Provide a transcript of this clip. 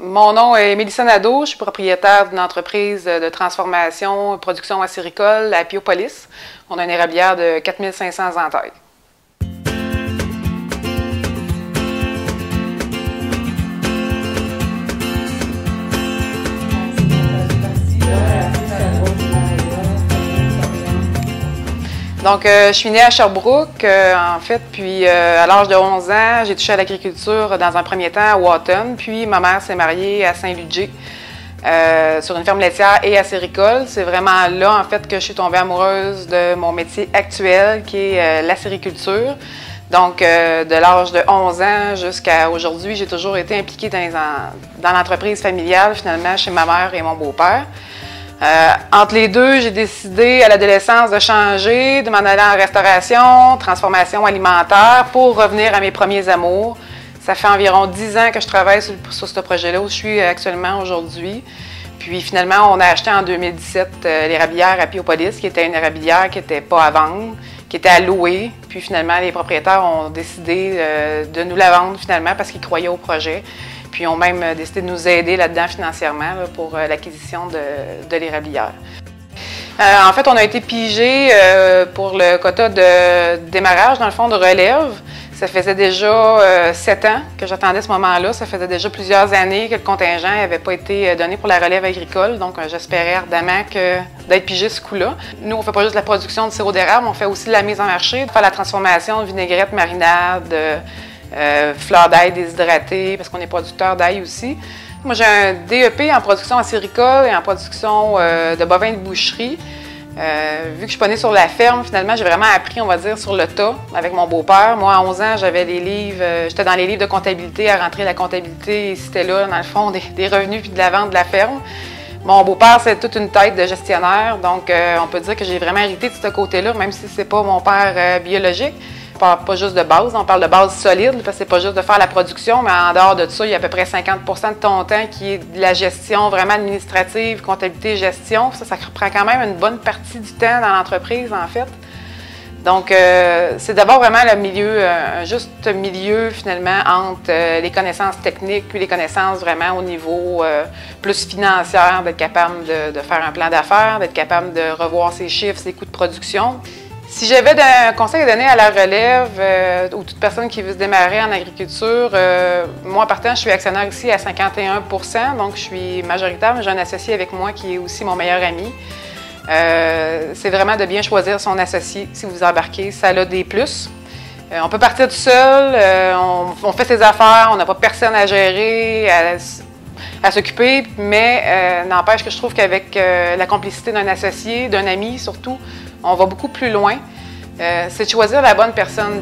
Mon nom est Mélissa Nadeau, je suis propriétaire d'une entreprise de transformation et production acéricole à Piopolis. On a une érablière de 4500 entailles. Donc, je suis née à Sherbrooke, en fait, puis à l'âge de 11 ans, j'ai touché à l'agriculture dans un premier temps à Wotton, puis ma mère s'est mariée à Saint-Ludger sur une ferme laitière et acéricole. C'est vraiment là, en fait, que je suis tombée amoureuse de mon métier actuel, qui est l'acériculture. Donc, de l'âge de 11 ans jusqu'à aujourd'hui, j'ai toujours été impliquée dans l'entreprise familiale, finalement, chez ma mère et mon beau-père. Entre les deux, j'ai décidé à l'adolescence de changer, de m'en aller en restauration, transformation alimentaire pour revenir à mes premiers amours. Ça fait environ 10 ans que je travaille sur ce projet-là où je suis actuellement aujourd'hui. Puis finalement, on a acheté en 2017 l'érablière à Piopolis, qui était une érablière qui n'était pas à vendre, qui était à louer. Puis finalement, les propriétaires ont décidé de nous la vendre finalement parce qu'ils croyaient au projet. Puis ils ont même décidé de nous aider là-dedans financièrement là, pour l'acquisition de l'érablière. En fait, on a été pigé pour le quota de démarrage, dans le fond, de relève. Ça faisait déjà 7 ans que j'attendais ce moment-là. Ça faisait déjà plusieurs années que le contingent n'avait pas été donné pour la relève agricole. Donc, j'espérais ardemment d'être pigé ce coup-là. Nous, on ne fait pas juste la production de sirop d'érable, on fait aussi la mise en marché, faire la transformation de vinaigrette, marinade, fleurs d'ail déshydratées, parce qu'on est producteur d'ail aussi. Moi, j'ai un DEP en production acéricole et en production de bovins de boucherie. Vu que je suis pas née sur la ferme, finalement, j'ai vraiment appris, on va dire, sur le tas avec mon beau-père. Moi, à 11 ans, j'avais les livres, j'étais dans les livres de comptabilité, à rentrer la comptabilité, et c'était là, dans le fond, des revenus puis de la vente de la ferme. Mon beau-père, c'est toute une tête de gestionnaire, donc on peut dire que j'ai vraiment hérité de ce côté-là, même si c'est pas mon père biologique. On parle pas juste de base, on parle de base solide, parce que c'est pas juste de faire la production, mais en dehors de ça, il y a à peu près 50 de ton temps qui est de la gestion vraiment administrative, comptabilité, gestion. Ça reprend quand même une bonne partie du temps dans l'entreprise, en fait. Donc, c'est d'abord vraiment le milieu, un juste milieu, finalement, entre les connaissances techniques puis les connaissances vraiment au niveau plus financier, d'être capable de faire un plan d'affaires, d'être capable de revoir ses chiffres, ses coûts de production. Si j'avais un conseil à donner à la relève ou toute personne qui veut se démarrer en agriculture, moi, en partant, je suis actionnaire ici à 51 %, donc je suis majoritaire, mais j'ai un associé avec moi qui est aussi mon meilleur ami. C'est vraiment de bien choisir son associé si vous embarquez, ça a des plus. On peut partir tout seul, on fait ses affaires, on n'a pas personne à gérer, à s'occuper, mais n'empêche que je trouve qu'avec la complicité d'un associé, d'un ami surtout, on va beaucoup plus loin. C'est de choisir la bonne personne.